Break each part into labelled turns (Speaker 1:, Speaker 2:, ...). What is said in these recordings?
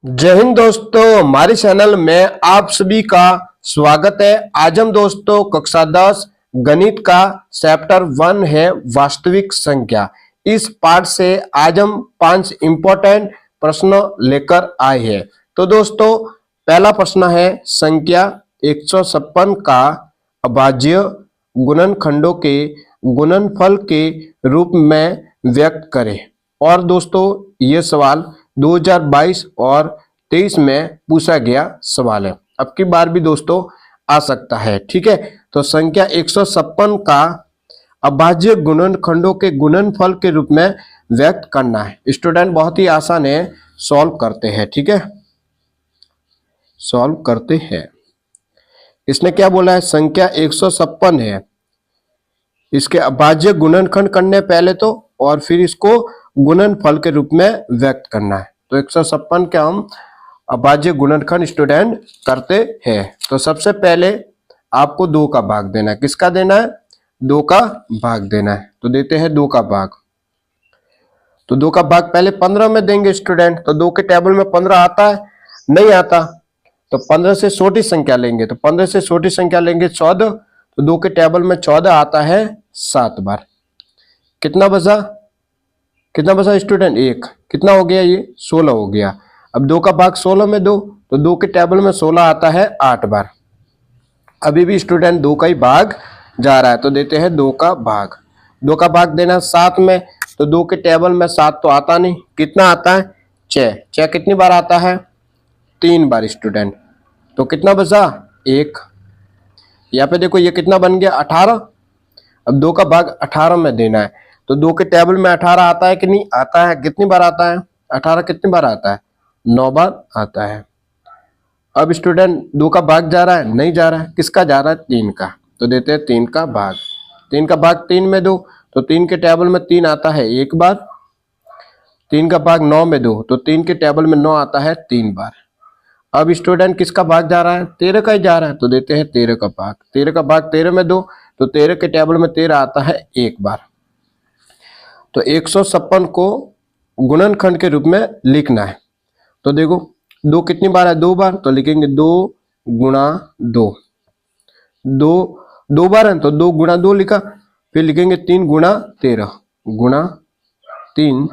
Speaker 1: जय हिंद दोस्तों, हमारे चैनल में आप सभी का स्वागत है। आज हम दोस्तों कक्षा 10 गणित का चैप्टर 1 है वास्तविक संख्या। इस पाठ से आज हम 5 इंपॉर्टेंट प्रश्न लेकर आए हैं। तो दोस्तों पहला प्रश्न है संख्या 156 का अभाज्य गुणनखंडों के गुणनफल के रूप में व्यक्त करें। और दोस्तों ये सवाल 2022 और 23 में पूछा गया सवाल है। अब की बार भी दोस्तों आ सकता है, ठीक है। तो संख्या 156 का अभाज्य गुणनखंडों के गुणनफल के रूप में व्यक्त करना है। स्टूडेंट बहुत ही आसान है, सॉल्व करते हैं, ठीक है, सॉल्व करते हैं। इसने क्या बोला है, संख्या 156 है, इसके अभाज्य गुणनखंड करने पहले तो, और फिर इसको गुणनफल के रूप में व्यक्त करना है। तो 156 के हम अभाज्य गुणनखंड स्टूडेंट करते हैं। तो सबसे पहले आपको 2 का भाग देना है। किसका देना है? 2 का भाग देना है। तो देते हैं 2 का भाग। तो 2 का भाग पहले 15 में देंगे स्टूडेंट। तो 2 के टेबल में 15 आता है? नहीं आता। तो 15 से छोटी संख्या लेंगे। तो 15 से छोटी संख्या लेंगे 14। तो 2 के टेबल में 14 आता है 7 बार। कितना बचा? कितना बचा स्टूडेंट? 1। कितना हो गया? ये 16 हो गया। अब 2 का भाग 16 में दो, तो 2 के टेबल में 16 आता है 8 बार। अभी भी स्टूडेंट 2 का ही भाग जा रहा है। तो देते हैं 2 का भाग। 2 का भाग देना 7 में। तो 2 के टेबल में 7 तो आता नहीं। कितना आता है? 6। 6 कितनी बार आता है? 3 बार स्टूडेंट। तो कितना बचा? 1। यहाँ पे देखो ये कितना बन गया? 18। अब 2 का भाग 18 में देना है। तो 2 के टेबल में 18 आता है कि नहीं आता है? कितनी बार आता है? 18 कितनी बार आता है? 9 बार आता है। अब स्टूडेंट 2 का भाग जा रहा है? नहीं जा रहा है। किसका जा रहा है? 3 का। तो देते हैं 3 का भाग। 3 का भाग 3 में दो, तो 3 के टेबल में 3 आता है 1 बार। 3 का भाग 9 में दो, तो 3 के टेबल में 9 आता है 3 बार। अब स्टूडेंट किसका भाग जा रहा है? 13 का ही जा रहा है। तो देते हैं 13 का भाग। 13 का भाग 13 में दो, तो 13 के टेबल में 13 आता है 1 बार। तो 156 को गुणनखंड के रूप में लिखना है। तो देखो 2 कितनी बार है? 2 बार। तो लिखेंगे 2 गुणा 2। 2 बार है तो 2 गुणा 2 लिखा। फिर लिखेंगे 3 गुणा 13 गुणा 3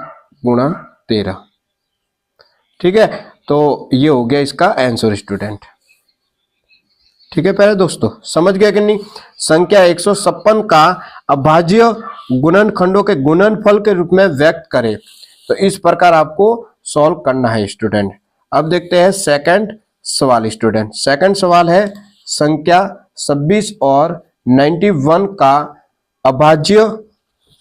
Speaker 1: गुणा 13। ठीक है, तो ये हो गया इसका आंसर स्टूडेंट। ठीक है पहले दोस्तों समझ गया कि नहीं? संख्या 156 का अभाज्य गुणनखंडों के गुणनफल के रूप में व्यक्त करें। तो इस प्रकार आपको सॉल्व करना है स्टूडेंट। अब देखते हैं सेकंड सवाल स्टूडेंट। सेकंड सवाल है संख्या 26 और 91 का अभाज्य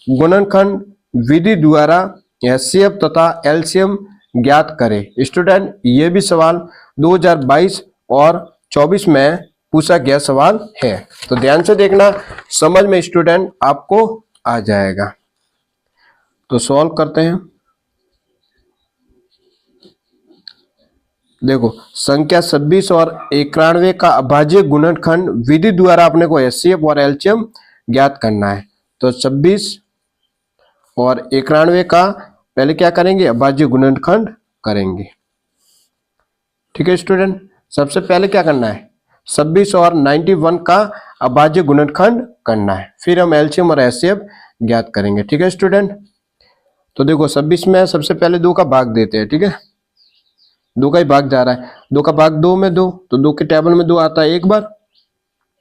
Speaker 1: गुणनखंड विधि द्वारा एचसीएफ तथा एलसीएम ज्ञात करें। स्टूडेंट ये भी सवाल 2022 और 24 में पूछा गया सवाल है। तो ध्यान से देखना, समझ में स्टूडेंट आपको आ जाएगा। तो सॉल्व करते हैं। देखो संख्या 26 और 91 का अभाज्य गुणनखंड विधि द्वारा अपने को एचसीएफ और एलसीएम ज्ञात करना है। तो 26 और 91 का पहले क्या करेंगे? अभाज्य गुणनखंड करेंगे। ठीक है स्टूडेंट, सबसे पहले क्या करना है? 26 और 91 का अभाज्य गुणनखंड करना है। फिर हम एलसीएम और एचसीएफ ज्ञात करेंगे। ठीक है स्टूडेंट, तो देखो 26 में सबसे पहले 2 का भाग देते हैं। ठीक है, 2 का ही भाग जा रहा है। 2 का भाग 2 में दो, तो 2 के टेबल में 2 आता है 1 बार।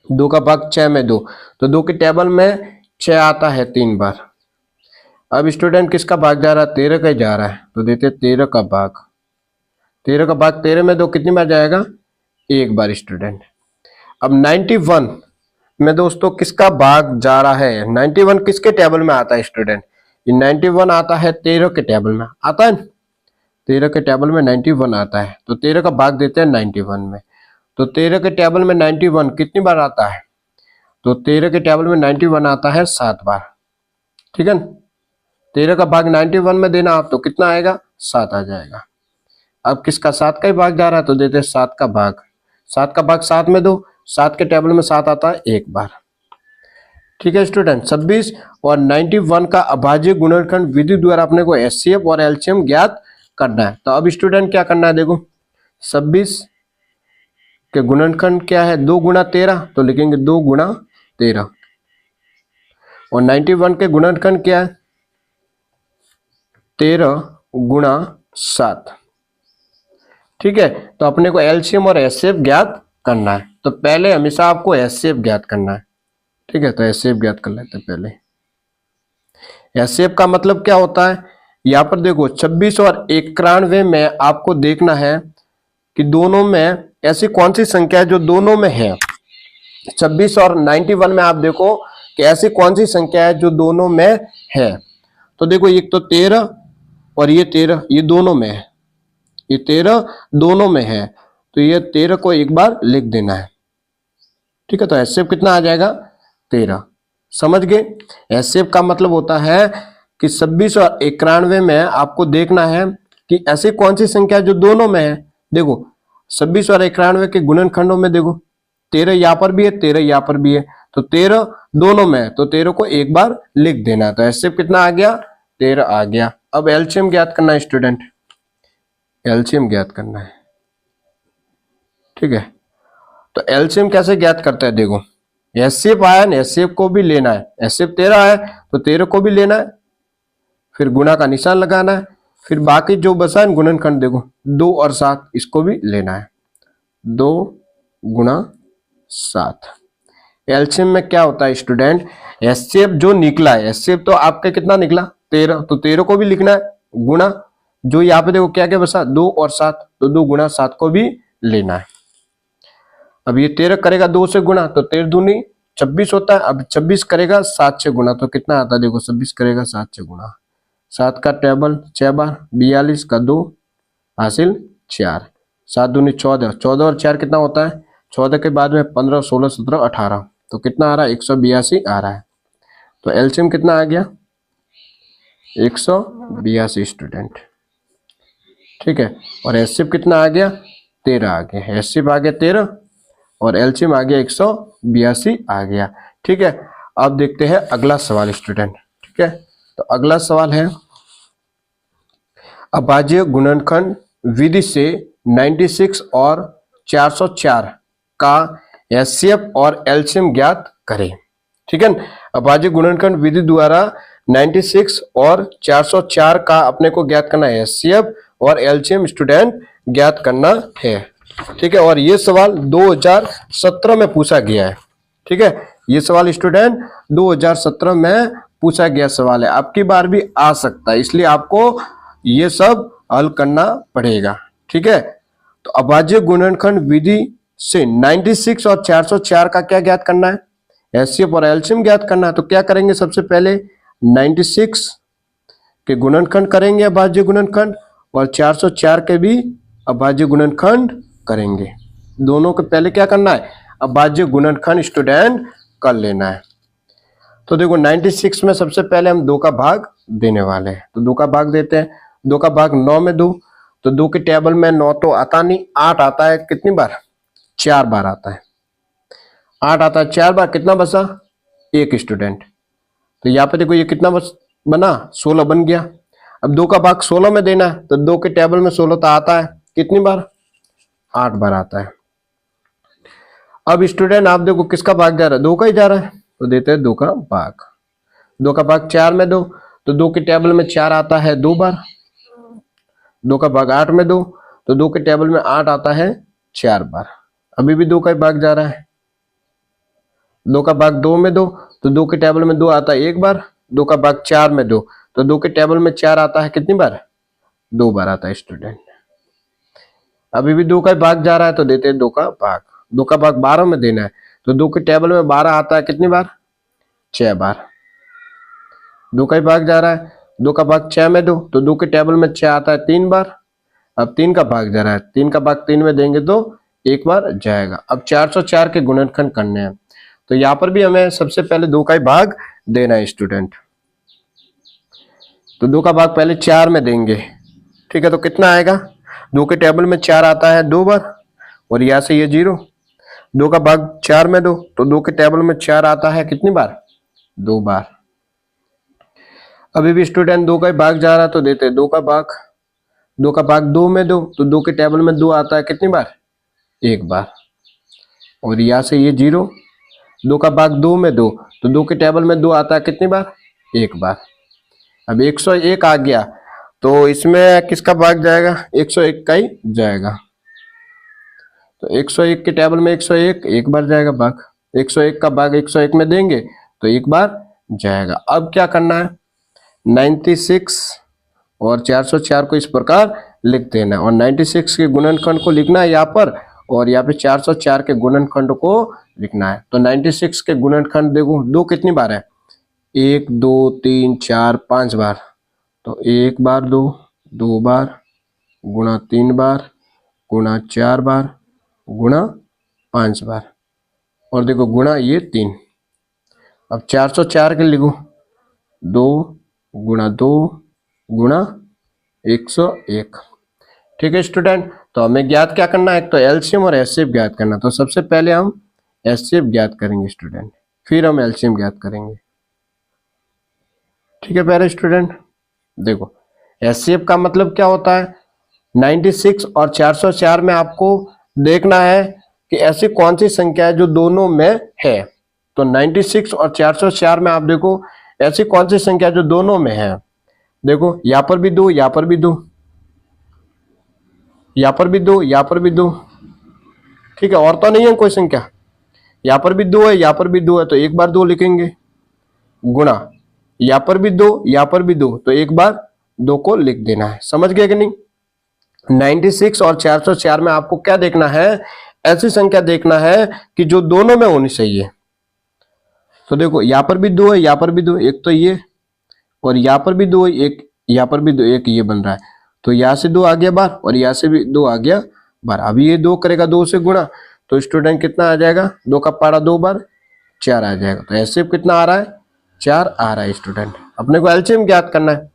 Speaker 1: 2 का भाग 6 में दो, तो 2 के टेबल में 6 आता है 3 बार। अब स्टूडेंट किसका भाग जा रहा है? 13 का ही जा रहा है। तो देते 13 का भाग। 13 का भाग 13 में दो, कितनी बार जाएगा? 1 बार स्टूडेंट। अब 91 में दोस्तों किसका भाग जा रहा है? 91 किसके टेबल में आता है स्टूडेंट? ये 91 आता है 13 के टेबल में आता है। 13 के टेबल में 91 आता है। तो 13 का भाग देते हैं 91 में। तो 13 के टेबल में 91 कितनी बार आता है? तो 13 के टेबल में 91 आता है 7 बार। ठीक है, 13 का भाग 91 में देना आप, तो कितना आएगा? 7 आ जाएगा। अब किसका? 7 का ही भाग जा रहा है। तो देते हैं 7 का भाग। 7 का भाग 7 में दो, 7 के टेबल में 7 आता है 1 बार। ठीक है स्टूडेंट, 26 और 91 का अभाज्य गुणनखंड विधि द्वारा अपने को एचसीएफ और एलसीएम ज्ञात करना है। तो अब स्टूडेंट क्या करना है? देखो 26 के गुणनखंड क्या है, 2 गुणा 13, तो लिखेंगे 2 गुणा 13। और 91 के गुणनखंड क्या है, 13 गुणा 7। ठीक है, तो अपने को एलसीएम और एचसीएफ ज्ञात करना है। तो पहले हमेशा आपको एचसीएफ ज्ञात करना है। ठीक है, तो एचसीएफ ज्ञात कर लेते हैं पहले। एचसीएफ का मतलब क्या होता है, यहाँ पर देखो 26 और 91 में आपको देखना है कि दोनों में ऐसी कौन सी संख्या है जो दोनों में है। 26 और 91 में आप देखो कि ऐसी कौन सी संख्या है जो दोनों में है। तो देखो एक तो 13 और ये 13, ये दोनों में है, ये 13 दोनों में है, तो ये 13 को एक बार लिख देना है। ठीक है, तो एचसीएफ कितना आ जाएगा, 13। समझ गए। एचसीएफ का मतलब होता है कि 26 और 91 में आपको देखना है कि ऐसी कौन सी संख्या जो दोनों में है। देखो 26 और 91 के गुणनखंडों में देखो 13 यहाँ पर भी है, 13 यहाँ पर भी है, तो 13 दोनों में है, तो 13 को एक बार लिख देना है। तो एचसीएफ कितना आ गया, 13 आ गया। अब एलसीएम ज्ञात करना है स्टूडेंट, एलसीएम ज्ञात करना है। ठीक है, तो एलसीएम कैसे ज्ञात करते हैं, देखो एचसीएफ आया ना, एचसीएफ को भी लेना है, एचसीएफ 13 है तो 13 को भी लेना है, फिर गुणा का निशान लगाना है, फिर बाकी जो बचा है गुणनखंड देखो 2 और 7 इसको भी लेना है, 2 गुणा 7। एलसीएम में क्या होता है स्टूडेंट, एचसीएफ जो निकला है, एचसीएफ तो आपका कितना निकला 13, तो 13 को भी लिखना है, गुणा जो यहाँ पे देखो क्या क्या बचा 2 और 7, तो 2 गुणा 7 को भी लेना है। अब ये 13 करेगा 2 से गुणा, तो 13 दूनी 26 होता है। अब 26 करेगा 7 से गुणा, तो कितना आता है देखो 26 करेगा 7 से गुणा, 7 का टेबल 6 बार, 42 का 2 हासिल 4, 7 दूनी 14, 14 और 4 कितना होता है 14 के बाद में 15, 16, 17, 18, तो कितना आ रहा है 182 आ रहा है। तो एलसीएम कितना आ गया 182 स्टूडेंट। ठीक है, और एचसीएफ कितना आ गया 13 आ गया, एचसीएफ आ गया 13 और एलसीएम आ गया 182 आ गया। ठीक है, अब देखते हैं अगला सवाल स्टूडेंट। ठीक है, तो अगला सवाल है अभाज्य गुणनखंड विधि से 96 और 404 का एचसीएफ और एलसीएम ज्ञात करें। ठीक है, अभाज्य गुणनखंड विधि द्वारा 96 और 404 का अपने को ज्ञात करना है, एचसीएफ और एलसीएम स्टूडेंट ज्ञात करना है। ठीक है, और ये सवाल 2017 में पूछा गया है। ठीक है, ये सवाल स्टूडेंट 2017 में पूछा गया सवाल है, आपकी बार भी आ सकता है, इसलिए आपको ये सब हल करना पड़ेगा। ठीक है, तो अभाज्य गुणनखंड विधि से 96 और 404 का क्या ज्ञात करना है, एचसीएफ और एलसीएम ज्ञात करना है। तो क्या करेंगे, सबसे पहले 96 के गुणनखंड करेंगे अभाज्य गुणनखंड, और 404 के भी अभाज्य गुणनखंड करेंगे। दोनों को पहले क्या करना है, अभाज्य गुणनखंड स्टूडेंट कर लेना है। तो देखो 96 में सबसे पहले हम 2 का भाग देने वाले हैं, तो 2 का भाग देते हैं। 2 का भाग 9 में दो, तो 2 के टेबल में 9 तो आता नहीं, 8 आता है, कितनी बार 4 बार आता है, 8 आता है 4 बार, कितना बचा 1 स्टूडेंट। तो यहाँ पे देखो ये कितना बना 16 बन गया। अब 2 का भाग 16 में देना है, तो 2 के टेबल में 16 तो आता है, कितनी बार 8 बार आता है। अब स्टूडेंट आप देखो किसका भाग जा रहा है, 2 का ही जा रहा है, तो देते हैं 2 का भाग। 2 का भाग 4 में दो, तो 2 के टेबल में 4 आता है 2 बार। 2 का भाग 8 में दो, तो 2 के टेबल में 8 आता है 4 बार। अभी भी 2 का ही भाग जा रहा है। 2 का भाग 2 में दो, तो 2 के टेबल में 2 आता है 1 बार। 2 का भाग 4 में दो, तो 2 के टेबल में 4 आता है, कितनी बार 2 बार आता है स्टूडेंट। अभी भी 2 का भाग जा रहा है, तो देते हैं 2 का भाग। 2 का भाग 12 में देना है, तो 2 के टेबल में 12 आता है, कितनी बार 6 बार। 2 का भाग जा रहा है, 2 का भाग 6 में दो, तो 2 के टेबल में 6 आता है 3 बार। अब 3 का भाग जा रहा है, 3 का भाग 3 में देंगे तो 1 बार जाएगा। अब 404 के गुणनखंड करने हैं, तो यहाँ पर भी हमें सबसे पहले 2 का ही भाग देना है स्टूडेंट। तो 2 का भाग पहले 4 में देंगे। ठीक है, तो कितना आएगा, 2 के टेबल में 4 आता है 2 बार, और यहाँ से ये 0। 2 का भाग 4 में दो, तो 2 के टेबल में 4 आता है, कितनी बार 2 बार। अभी भी स्टूडेंट 2 का ही भाग जा रहा है, तो देते हैं 2 का भाग। 2 का भाग 2 में 2, तो 2 के टेबल में 2 आता है कितनी बार? एक बार। और यहाँ से ये 0, 2 का भाग 2 में 2, तो 2 के टेबल में 2 आता है कितनी बार? एक बार। अब 101 आ गया, तो इसमें किसका भाग जाएगा? 101 का ही जाएगा। तो 101 के टेबल में 101 एक बार जाएगा भाग, 101 का भाग 101 में देंगे तो एक बार जाएगा। अब क्या करना है? 96 और 404 को इस प्रकार लिख देना और 96 के गुणनखंड को लिखना है यहाँ पर, और यहाँ पे 404 के गुणनखंड को लिखना है। तो 96 के गुणनखंड देखो 2 कितनी बार है? 1 2 3 4 5 बार। तो 1 बार 2, 2 बार, गुणा 3 बार, गुणा 4 बार, गुणा 5 बार, और देखो गुणा ये 3। अब 404 के लिखो 2 गुणा 2 गुणा 101। ठीक है स्टूडेंट, तो हमें ज्ञात क्या करना है? एक तो एलसीएम और एचसीएफ ज्ञात करना। तो सबसे पहले हम एचसीएफ ज्ञात करेंगे स्टूडेंट, फिर हम एलसीएम ज्ञात करेंगे। ठीक है प्यारे स्टूडेंट, देखो एचसीएफ का मतलब क्या होता है? 96 और 404 में आपको देखना है कि ऐसी कौन सी संख्या है जो दोनों में है। तो 96 और 404 में आप देखो ऐसी कौन सी संख्या जो दोनों में है। देखो यहाँ पर भी 2, यहाँ पर भी 2, यहाँ पर भी 2, यहाँ पर भी 2। ठीक है, और तो नहीं है कोई संख्या। यहाँ पर भी 2 है, यहाँ पर भी 2 है, तो एक बार 2 लिखेंगे, गुणा यहाँ पर भी 2, यहाँ पर भी 2, तो एक बार 2 को लिख देना है। समझ गए कि नहीं? 96 और 404 में आपको क्या देखना है? ऐसी संख्या देखना है कि जो दोनों में होनी चाहिए। तो देखो यहाँ पर भी 2 है, यहाँ पर भी 2, एक तो ये, और यहाँ पर भी 2 है, एक यहाँ पर भी 2, एक ये बन रहा है। तो यहाँ से 2 आ गया बार और यहाँ से भी 2 आ गया बार। अभी ये 2 करेगा 2 से गुणा, तो स्टूडेंट कितना आ जाएगा? 2 का पारा 2 बार 4 आ जाएगा। तो एचसीएफ कितना आ रहा है? 4 आ रहा है स्टूडेंट। अपने को एलसीएम ज्ञात करना है,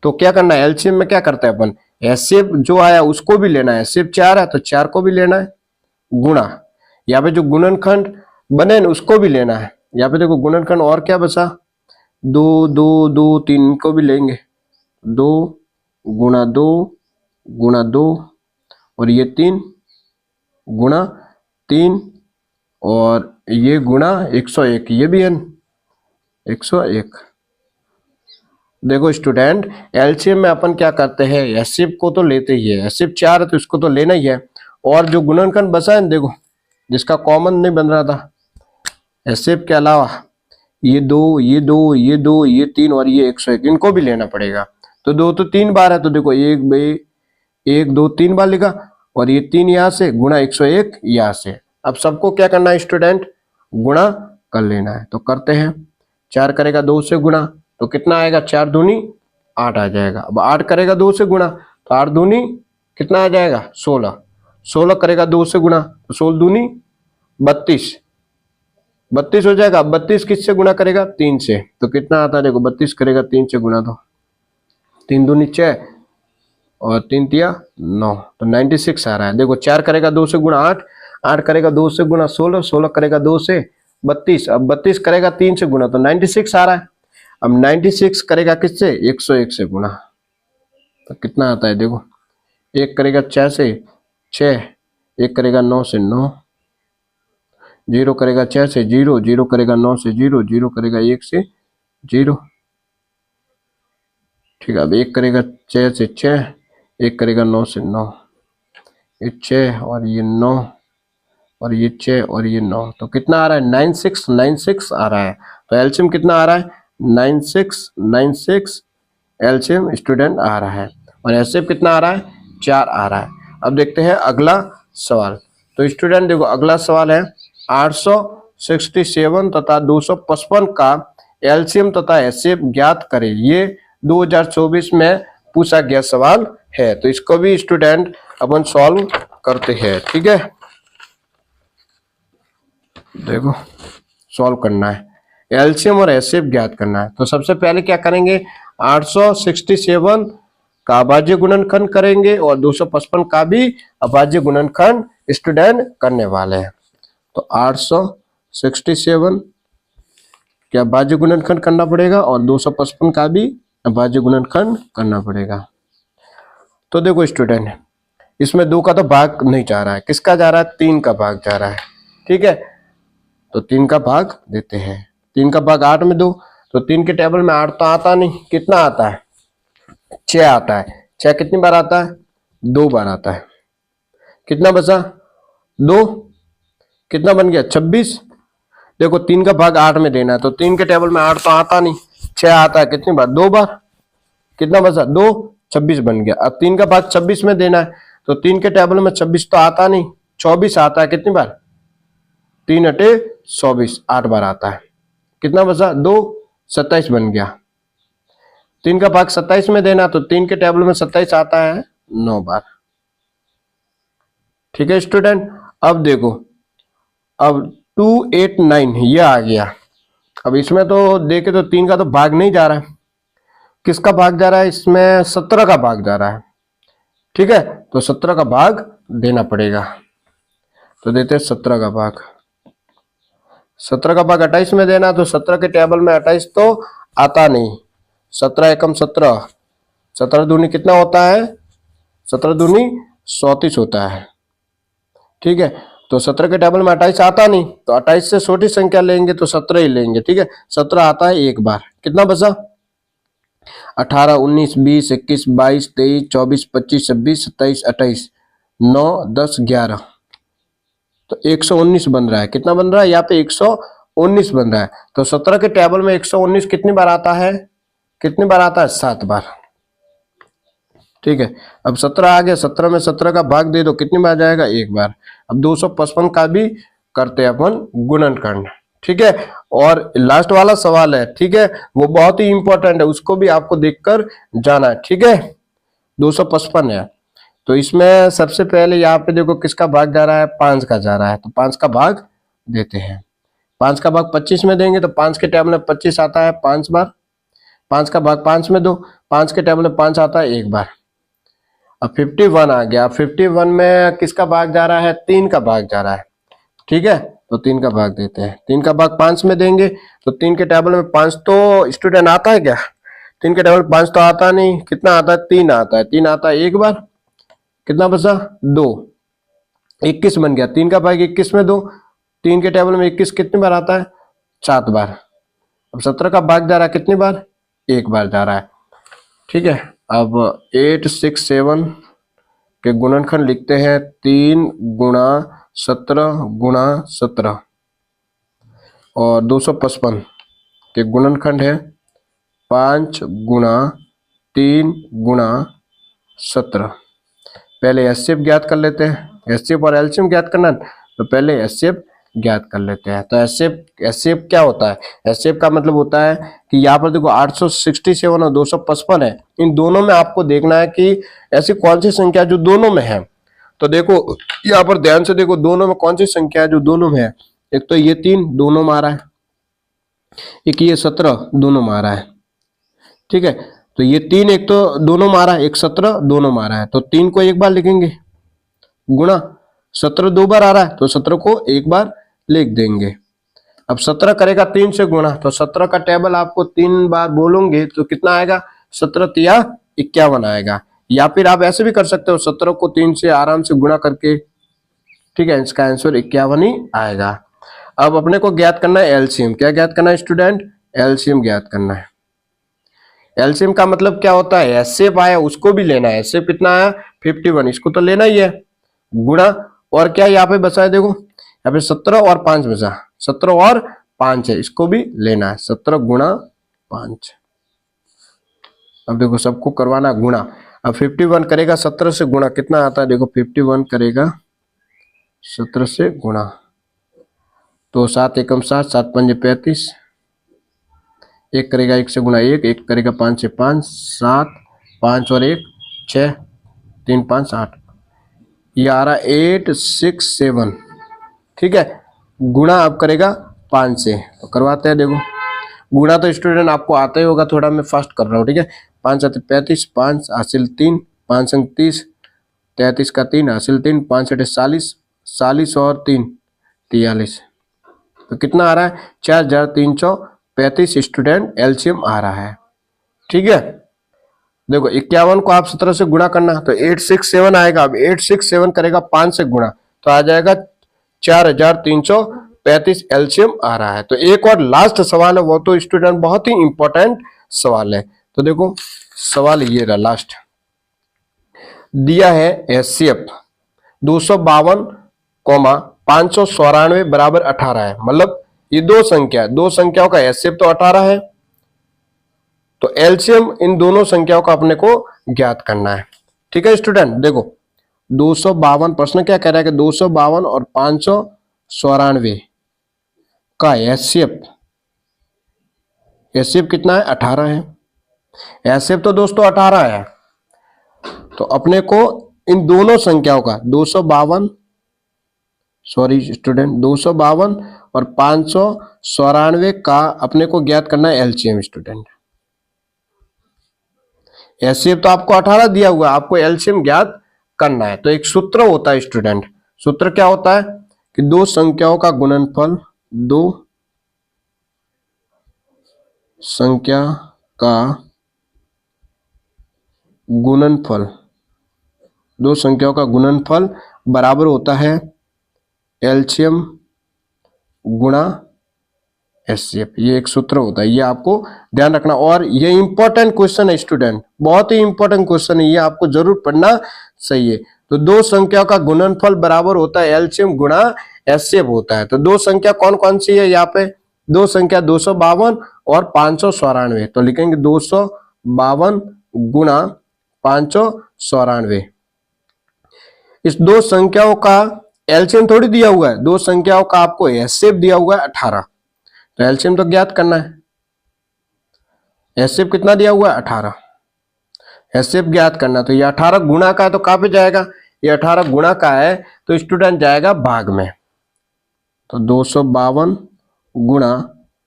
Speaker 1: तो क्या करना है? एलसीएम में क्या करते हैं अपन? एचसीएफ जो आया उसको भी लेना है। एचसीएफ 4 है तो 4 को भी लेना है, गुणा यहाँ पे जो गुणनखंड बने न उसको भी लेना है। यहाँ पे देखो गुणनखंड और क्या बचा? 2 2 2 3 को भी लेंगे, 2 गुणा 2 गुणा 2, और ये 3 गुणा 3, और ये गुणा 101, ये भी है 101। देखो स्टूडेंट, एलसीएम में अपन क्या करते हैं? एचसीएफ को तो लेते ही है, एचसीएफ 4 है तो इसको तो लेना ही है, और जो गुणनखंड बचा है देखो जिसका कॉमन नहीं बन रहा था एचसीएफ के अलावा, ये 2 ये 2 ये 2 ये 3 और ये 101, इनको भी लेना पड़ेगा। तो 2 तो 3 बार है, तो देखो 1 2 3 बार लिखा, और ये 3 यहाँ से गुणा 101 यहाँ से। अब सबको क्या करना है स्टूडेंट? गुणा कर लेना है। तो करते हैं, 4 करेगा 2 से गुणा, तो कितना आएगा? 4 दूनी 8 आ जाएगा। अब 8 करेगा 2 से गुणा, तो 8 दूनी कितना आ जाएगा? 16। 16 करेगा 2 से गुणा, तो 16 दूनी 32, 32 हो जाएगा। 32 किससे गुणा करेगा? 3 से, तो कितना आता है? देखो 32 करेगा 3 से गुणा, तो 3 दूनी 6 और 3 तिया 9, तो 96 आ रहा है। देखो 4 करेगा 2 से गुणा 8, 8 करेगा 2 से गुणा 16, 16 करेगा 2 से 32, अब 32 करेगा 3 से गुणा, तो 96 आ रहा है। अब 96 करेगा किससे? 101 से गुणा, तो कितना आता है? देखो 1 करेगा 6 से 6, 1 करेगा 9 से 9, 0 करेगा 6 से 0, 0 करेगा 9 से 0, 0 करेगा 1 से 0। ठीक है, अब 1 करेगा 6 से 6, 1 करेगा 9 से 9, ये 6 और ये 9 और ये 6 और ये 9, तो कितना आ रहा है? 96 96 आ रहा है। तो एलसीएम कितना आ रहा है? 96 96 एलसीएम स्टूडेंट आ रहा है, और एचसीएफ कितना आ रहा है? 4 आ रहा है। अब देखते हैं अगला सवाल। तो स्टूडेंट देखो अगला सवाल है 867 तथा 255 का एलसीएम तथा एचसीएफ ज्ञात करें। ये 2024 में पूछा गया सवाल है, तो इसको भी स्टूडेंट अपन सॉल्व करते हैं। ठीक है, देखो सॉल्व करना है, एलसीएम और एचसीएफ ज्ञात करना है। तो सबसे पहले क्या करेंगे? 867 का अभाज्य गुणनखंड करेंगे और 255 का भी अभाज्य गुणनखंड स्टूडेंट करने वाले हैं। तो 867 का अभाज्य गुणनखंड करना पड़ेगा और 255 का भी अभाज्य गुणनखंड करना पड़ेगा। तो देखो स्टूडेंट, इसमें 2 का तो भाग नहीं जा रहा है, किसका जा रहा है? 3 का भाग जा रहा है। ठीक है, तो 3 का भाग देते हैं। 3 का भाग 8 में दो, तो 3 के टेबल में 8 तो आता नहीं, कितना आता है? 6 आता है। 6 कितनी बार आता है? 2 बार आता है। कितना बचा? 2। कितना बन गया? 26। देखो 3 का भाग 8 में देना है, तो 3 के टेबल में 8 तो आता नहीं, 6 आता है, कितनी बार? 2 बार। कितना बचा? 2। 26 बन गया। अब 3 का भाग 26 में देना है, तो 3 के टेबल में 26 तो आता नहीं, 24 आता है, कितनी बार? 3 अटे 24, 8 बार आता है। कितना बचा? 2। 27 बन गया। 3 का भाग 27 में देना, तो 3 के टेबल में 27 आता है 9 बार। ठीक है स्टूडेंट, अब देखो, अब 2 8 9 ये आ गया। अब इसमें तो देखे तो 3 का तो भाग नहीं जा रहा है, किसका भाग जा रहा है? इसमें 17 का भाग जा रहा है। ठीक है, तो 17 का भाग देना पड़ेगा, तो देते हैं 17 का भाग। 17 का भाग 28 में देना, तो 17 के टेबल में 28 तो आता नहीं, 17 एकम 17, 17 दूनी कितना होता है? 17 दूनी 34 होता है। ठीक है, तो 17 के टेबल में 28 आता नहीं, तो 28 से छोटी संख्या लेंगे तो 17 ही लेंगे। ठीक है, 17 आता है एक बार। कितना बचा? 18 19 20 21 22 23 24 25 26 27 28 9 10 11, तो 119 बन रहा है। कितना बन रहा है? यहाँ पे 119 बन रहा है। तो 17 के टेबल में 119 कितनी बार आता है? कितनी बार आता है? 7 बार। ठीक है, अब 17 आ गया, 17 में 17 का भाग दे दो, कितनी बार जाएगा? एक बार। अब 255 का भी करते हैं अपन गुणनखंड। ठीक है, और लास्ट वाला सवाल है, ठीक है, वो बहुत ही इंपॉर्टेंट है, उसको भी आपको देखकर जाना है। ठीक है, 255 है, तो इसमें सबसे पहले यहाँ पे देखो किसका भाग जा रहा है? 5 का जा रहा है, तो 5 का भाग देते हैं। 5 का भाग 25 में देंगे, तो 5 के टेबल में 25 आता है 5 बार। 5 का भाग 5 में दो, 5 के टेबल में 5 आता है एक बार। अब 51 आ गया। 51 में किसका भाग जा रहा है? 3 का भाग जा रहा है। ठीक है, तो 3 का भाग देते हैं। 3 का भाग 5 में देंगे, तो 3 के टेबल में 5 तो स्टूडेंट आता है क्या? 3 के टेबल 5 तो आता नहीं, कितना आता है? 3 आता है। 3 आता है एक बार। कितना बचा? 2। 21 बन गया। 3 का भाग 21 में दो, 3 के टेबल में 21 कितनी बार आता है? 7 बार। अब 17 का भाग जा रहा है कितनी बार? एक बार जा रहा है। ठीक है, अब 8 6 7 के गुणनखंड लिखते हैं। 3 गुणा 17 गुणा 17, और 255 के गुणनखंड है 5 गुणा 3 गुणा 17। पहले एचसीएफ ज्ञात कर लेते हैं। एचसीएफ और एलसीएम ज्ञात करना, तो पहले एचसीएफ ज्ञात कर लेते हैं। तो एचसीएफ क्या होता है? एचसीएफ का मतलब होता है कि यहाँ पर देखो 867 और 255 है, इन दोनों में आपको देखना है कि ऐसी कौन सी संख्या जो दोनों में है। तो देखो यहाँ पर ध्यान से देखो, दोनों में कौन सी संख्या है जो दोनों में है? एक तो ये 3 दोनों में आ रहा है, एक ये 17 दोनों में आ रहा है। ठीक है, तो ये 3 एक तो दोनों में आ रहा है, एक 17 दोनों में आ रहा है, तो 3 को एक बार लिखेंगे गुणा 17 2 बार आ रहा है, तो 17 को एक बार लिख देंगे। अब 17 करेगा 3 से गुणा, तो 17 का टेबल आपको 3 बार बोलोगे तो कितना आएगा? 17 तिया 51 आएगा। या फिर आप ऐसे भी कर सकते हो, 17 को 3 से आराम से गुणा करके। ठीक है, इसका आंसर 51 ही आएगा। अब अपने को ज्ञात करना है एलसीएम। क्या ज्ञात करना है स्टूडेंट? एलसीएम ज्ञात करना है। एलसीएम का मतलब क्या होता है? एचसीएफ आया उसको भी लेना है। एचसीएफ कितना आया? 51, इसको तो लेना ही है, गुणा, और क्या यहाँ पे बचा है? देखो यहाँ पे 17 और 5 बचा, 17 और 5 है, इसको भी लेना है, 17 गुणा 5। अब देखो सबको करवाना गुणा। अब 51 करेगा 17 से गुणा, कितना आता है? देखो 51 करेगा 17 से गुणा, तो 7 एकम 7, 7 पंजे 35, एक करेगा 1 से गुणा 1, एक करेगा 5 से 5, 7 5 और 1 6, 3 5 8, ये आ रहा 8 6 7। ठीक है, गुणा अब करेगा 5 से, तो करवाते हैं। देखो गुणा तो स्टूडेंट आपको आता ही होगा, थोड़ा मैं फास्ट कर रहा हूँ। ठीक है, 5 7 35, 5 हासिल 3, 5 अंक 30, 33 का 3 हासिल 3, 5 7 40, 40 और 3 43, तो कितना आ रहा है? 4335 स्टूडेंट एलसीएम आ रहा है। ठीक है, देखो 51 को आप 17 से गुणा करना, तो 867 आएगा। अब 867 करेगा 5 से गुणा, तो आ जाएगा 4335 एलसीएम आ रहा है। तो एक और लास्ट सवाल है, वो तो स्टूडेंट बहुत ही इंपॉर्टेंट सवाल है। तो देखो सवाल ये रहा लास्ट, दिया है एचसीएफ 252, 594 बराबर 18 है। मतलब ये दो संख्याओं का एचसीएफ तो 18 है, तो एलसीएम इन दोनों संख्याओं का अपने को ज्ञात करना है। ठीक है स्टूडेंट, देखो 252 प्रश्न क्या कह रहा है कि 252 और 594 का एचसीएफ कितना है? 18 है। एचसीएफ तो दोस्तों 18 है, तो अपने को इन दोनों संख्याओं का 252 और 594 का अपने को ज्ञात करना है एलसीएम स्टूडेंट। एचसीएफ तो आपको 18 दिया हुआ है, आपको एलसीएम ज्ञात करना है। तो एक सूत्र होता है स्टूडेंट, सूत्र क्या होता है कि दो संख्याओं का गुणनफल, दो संख्या का गुणनफल बराबर होता है एलसीएम गुणा एचसीएफ। ये एक सूत्र होता है, ये आपको ध्यान रखना। और ये इंपॉर्टेंट क्वेश्चन है स्टूडेंट, बहुत ही इंपॉर्टेंट क्वेश्चन है, ये आपको जरूर पढ़ना चाहिए। तो दो संख्या का गुणनफल बराबर होता है एलसीएम गुणा एचसीएफ होता है। तो दो संख्या कौन कौन सी है यहाँ पे? दो संख्या 252 और 594। तो लिखेंगे 252 गुणा 594। इस दो संख्याओं का एलसीएम थोड़ी दिया हुआ है, दो संख्याओं का आपको एचसीएफ दिया हुआ है 18। तो एलसीएम तो ज्ञात करना है। एचसीएफ कितना दिया हुआ है? 18। एचसीएफ ज्ञात करना, तो ये 18 गुणा का है, तो कहां पे जाएगा? ये 18 गुणा का है तो स्टूडेंट जाएगा भाग में। तो 252 गुणा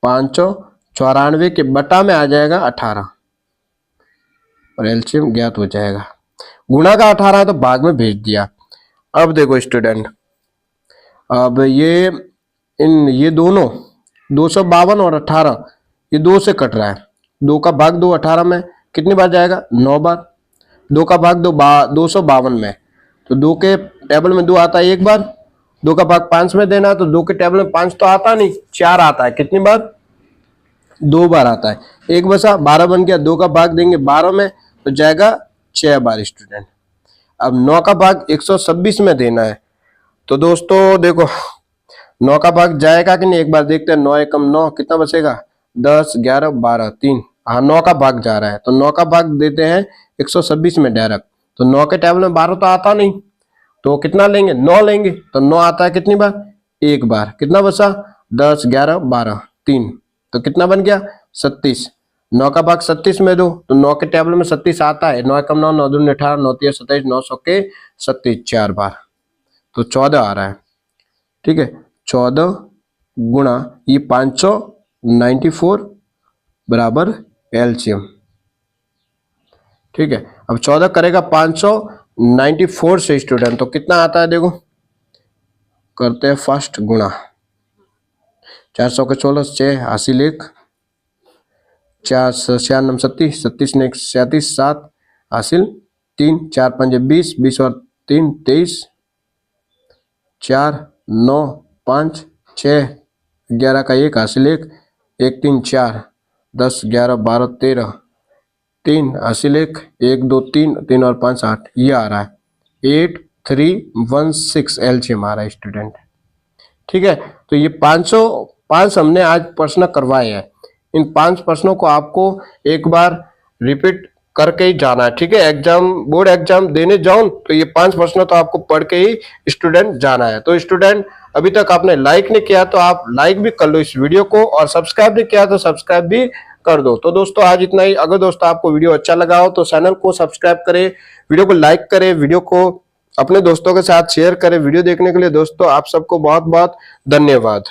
Speaker 1: 594 के बटा में आ जाएगा 18 और एलसीएम ज्ञात हो जाएगा। गुणा का 18 है तो भाग में भेज दिया। अब देखो स्टूडेंट, अब ये दोनों 252 और 18 ये 2 से कट रहा है। 2 का भाग 2 18 में कितनी बार जाएगा? 9 बार। 2 का भाग 2 252 में, तो 2 के टेबल में 2 आता है एक बार। 2 का भाग 5 में देना, तो 2 के टेबल में 5 तो आता नहीं, 4 आता है। कितनी बार? 2 बार आता है। 1 बचा 12 बन गया। 2 का भाग देंगे 12 में तो जाएगा 6 बार स्टूडेंट। अब 9 का भाग 126 में देना है, तो दोस्तों देखो 9 का भाग जाएगा कि नहीं, एक बार देखते हैं। 9 एकम 9, कितना बचेगा? 10 11 12 3। हाँ 9 का भाग जा रहा है, तो 9 का भाग देते हैं 126 में डायरेक्ट। तो 9 के टेबल में 12 तो आता नहीं, तो कितना लेंगे? 9 लेंगे। तो 9 आता है कितनी बार? एक बार। कितना बचा? 10 11 12 3, तो कितना बन गया? 36। 9 का भाग 36 में दो, तो 9 के टेबल में 36 आता है। 9 एकम 9, 9 दूनी 18, 9 तिया 27, 9 सौके 37, 4 बार, तो 14 आ रहा है। ठीक है, 14 गुणा ये 594 बराबर एलसीएम। ठीक है, अब 14 करेगा 594 से स्टूडेंट, तो कितना आता है? देखो करते हैं फर्स्ट गुणा। 400 के 16 6 हासिल 1, 4 4 9 37, 37 ने 37 7 हासिल 3, 4 5 20, 20 और 3 23, 4 9 5 6 11 का 1 हासिल 1, 1 3 4 10 11 12 13 3 हासिल 1, 1 2 3 3 और 5 8, ये आ रहा है 8316 एलसीएम आ रहा है स्टूडेंट। ठीक है, तो ये 505 हमने आज प्रश्न करवाए हैं। इन 5 प्रश्नों को आपको एक बार रिपीट करके ही जाना है। ठीक है, एग्जाम बोर्ड एग्जाम देने जाओ तो ये 5 प्रश्न तो आपको पढ़ के ही स्टूडेंट जाना है। तो स्टूडेंट अभी तक आपने लाइक नहीं किया तो आप लाइक भी कर लो इस वीडियो को, और सब्सक्राइब नहीं किया तो सब्सक्राइब भी कर दो। तो दोस्तों आज इतना ही। अगर दोस्तों आपको वीडियो अच्छा लगा हो तो चैनल को सब्सक्राइब करें, वीडियो को लाइक करें, वीडियो को अपने दोस्तों के साथ शेयर करें। वीडियो देखने के लिए दोस्तों आप सबको बहुत बहुत धन्यवाद।